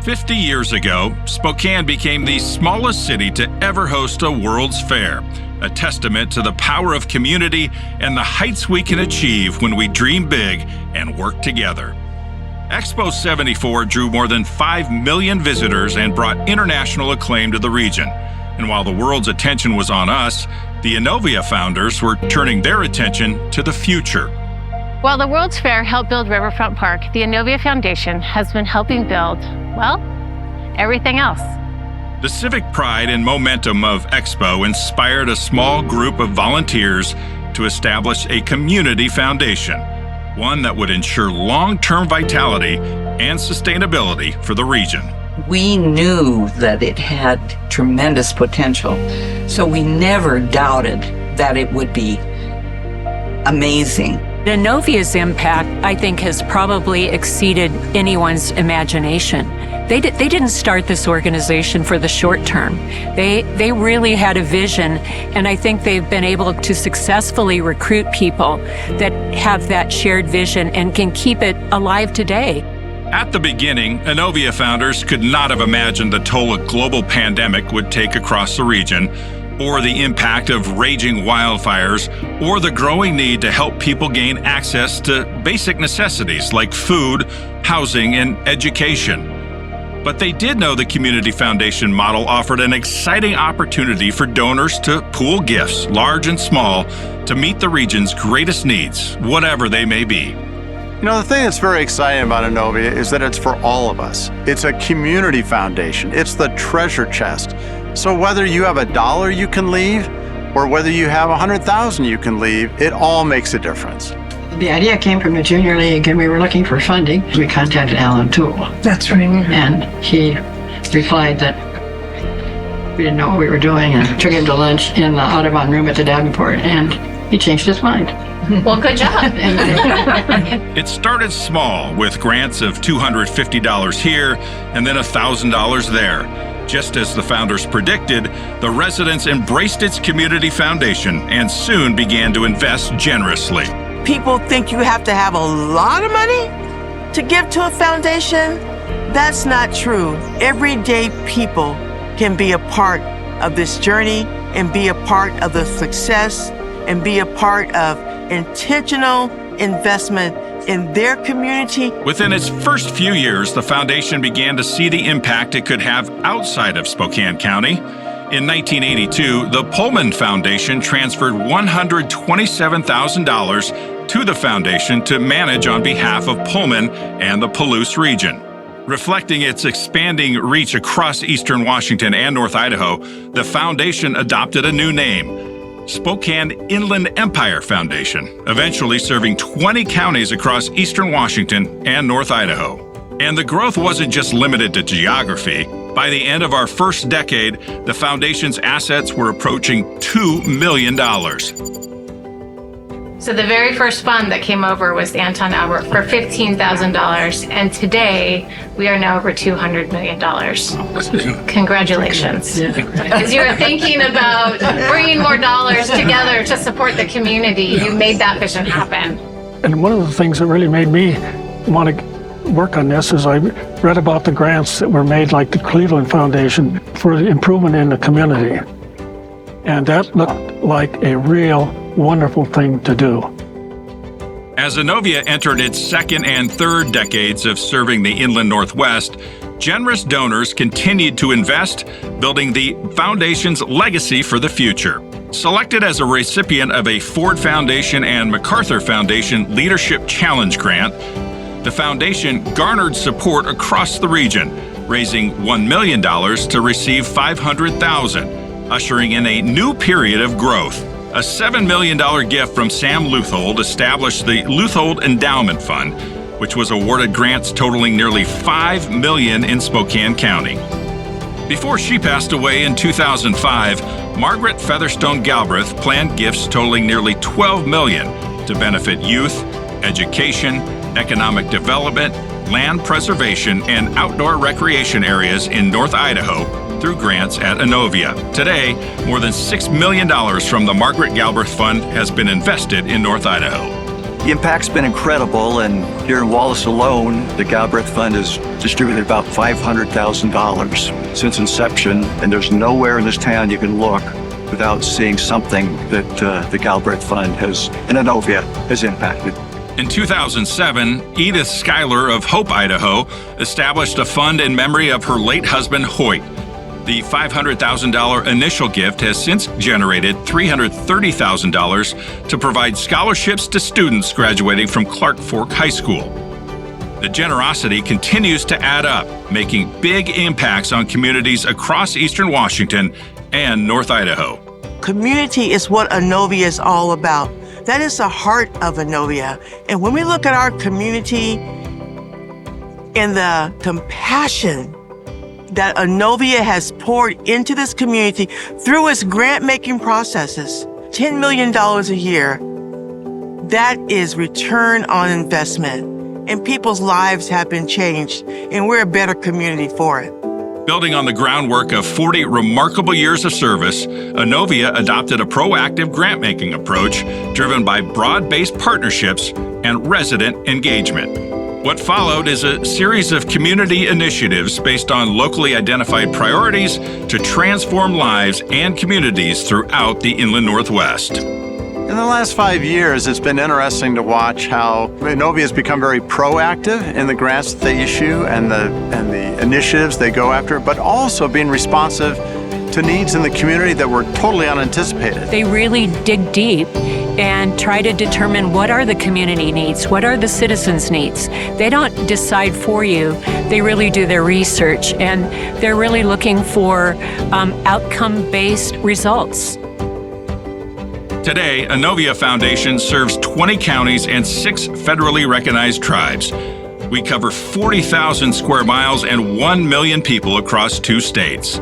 50 years ago, Spokane became the smallest city to ever host a World's Fair, a testament to the power of community and the heights we can achieve when we dream big and work together. Expo 74 drew more than 5 million visitors and brought international acclaim to the region. And while the world's attention was on us, the Innovia founders were turning their attention to the future. While the World's Fair helped build Riverfront Park, the Innovia Foundation has been helping build, well, everything else. The civic pride and momentum of Expo inspired a small group of volunteers to establish a community foundation, one that would ensure long-term vitality and sustainability for the region. We knew that it had tremendous potential, so we never doubted that it would be amazing. Innovia's impact, I think, has probably exceeded anyone's imagination. They didn't start this organization for the short term. They really had a vision, and I think they've been able to successfully recruit people that have that shared vision and can keep it alive today. At the beginning, Innovia founders could not have imagined the toll a global pandemic would take across the region, or the impact of raging wildfires, or the growing need to help people gain access to basic necessities like food, housing, and education. But they did know the Community Foundation model offered an exciting opportunity for donors to pool gifts, large and small, to meet the region's greatest needs, whatever they may be. You know, the thing that's very exciting about Innovia is that it's for all of us. It's a community foundation. It's the treasure chest. So whether you have $1 you can leave, or whether you have 100,000 you can leave, it all makes a difference. The idea came from the Junior League, and we were looking for funding. We contacted Alan Toole. That's right. And he replied that we didn't know what we were doing, and took him to lunch in the Audubon room at the Davenport, and he changed his mind. Well, good job. It started small with grants of $250 here and then $1,000 there. Just as the founders predicted, the residents embraced its community foundation and soon began to invest generously. People think you have to have a lot of money to give to a foundation. That's not true. Everyday people can be a part of this journey and be a part of the success and be a part of intentional investment in their community. Within its first few years, the foundation began to see the impact it could have outside of Spokane County. In 1982, the Pullman Foundation transferred $127,000 to the foundation to manage on behalf of Pullman and the Palouse region. Reflecting its expanding reach across eastern Washington and North Idaho, the foundation adopted a new name, Spokane Inland Empire Foundation, eventually serving 20 counties across eastern Washington and North Idaho. And the growth wasn't just limited to geography. By the end of our first decade, the foundation's assets were approaching $2 million. So the very first fund that came over was Anton Albert for $15,000, and today we are now over $200 million. Congratulations. As you were thinking about bringing more dollars together to support the community, you made that vision happen. And one of the things that really made me want to work on this is I read about the grants that were made, like the Cleveland Foundation, for the improvement in the community. And that looked like a real wonderful thing to do. As Innovia entered its second and third decades of serving the inland Northwest, generous donors continued to invest, building the foundation's legacy for the future. Selected as a recipient of a Ford Foundation and MacArthur Foundation Leadership Challenge grant, the foundation garnered support across the region, raising $1 million to receive $500,000, ushering in a new period of growth. A $7 million gift from Sam Leuthold established the Leuthold Endowment Fund, which was awarded grants totaling nearly $5 million in Spokane County. Before she passed away in 2005, Margaret Featherstone Galbraith planned gifts totaling nearly $12 million to benefit youth, education, economic development, land preservation, and outdoor recreation areas in North Idaho through grants at Innovia. Today, more than $6 million from the Margaret Galbraith Fund has been invested in North Idaho. The impact's been incredible, and here in Wallace alone, the Galbraith Fund has distributed about $500,000 since inception, and there's nowhere in this town you can look without seeing something that the Galbraith Fund and Innovia has impacted. In 2007, Edith Schuyler of Hope, Idaho, established a fund in memory of her late husband, Hoyt. The $500,000 initial gift has since generated $330,000 to provide scholarships to students graduating from Clark Fork High School. The generosity continues to add up, making big impacts on communities across eastern Washington and North Idaho. Community is what Innovia is all about. That is the heart of Innovia. And when we look at our community and the compassion that Innovia has poured into this community through its grant-making processes, $10 million a year, that is return on investment. And people's lives have been changed, and we're a better community for it. Building on the groundwork of 40 remarkable years of service, Innovia adopted a proactive grant-making approach driven by broad-based partnerships and resident engagement. What followed is a series of community initiatives based on locally identified priorities to transform lives and communities throughout the Inland Northwest. In the last 5 years, it's been interesting to watch how Innovia has become very proactive in the grants that they issue and the initiatives they go after, but also being responsive to needs in the community that were totally unanticipated. They really dig deep and try to determine what are the community needs, what are the citizens' needs. They don't decide for you, they really do their research, and they're really looking for outcome-based results. Today, Innovia Foundation serves 20 counties and 6 federally recognized tribes. We cover 40,000 square miles and 1 million people across 2 states.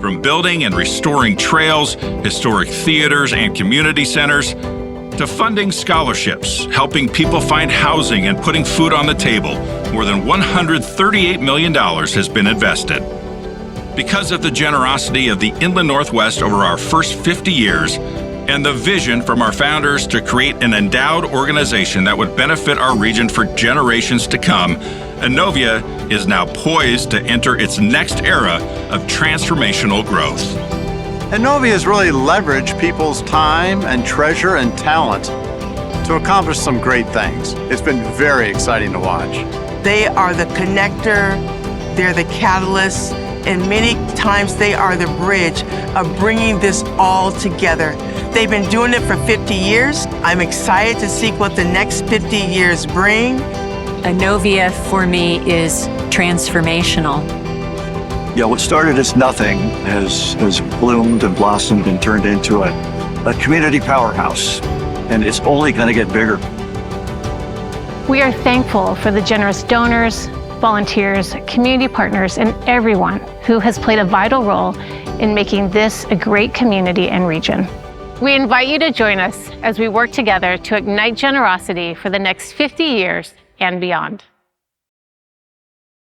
From building and restoring trails, historic theaters and community centers, to funding scholarships, helping people find housing and putting food on the table, more than $138 million has been invested. Because of the generosity of the Inland Northwest over our first 50 years, and the vision from our founders to create an endowed organization that would benefit our region for generations to come, Innovia is now poised to enter its next era of transformational growth. Innovia has really leveraged people's time and treasure and talent to accomplish some great things. It's been very exciting to watch. They are the connector, they're the catalyst, and many times they are the bridge of bringing this all together. They've been doing it for 50 years. I'm excited to see what the next 50 years bring. Innovia, for me, is transformational. Yeah, what started as nothing has bloomed and blossomed and turned into a community powerhouse, and it's only going to get bigger. We are thankful for the generous donors, volunteers, community partners, and everyone who has played a vital role in making this a great community and region. We invite you to join us as we work together to ignite generosity for the next 50 years and beyond.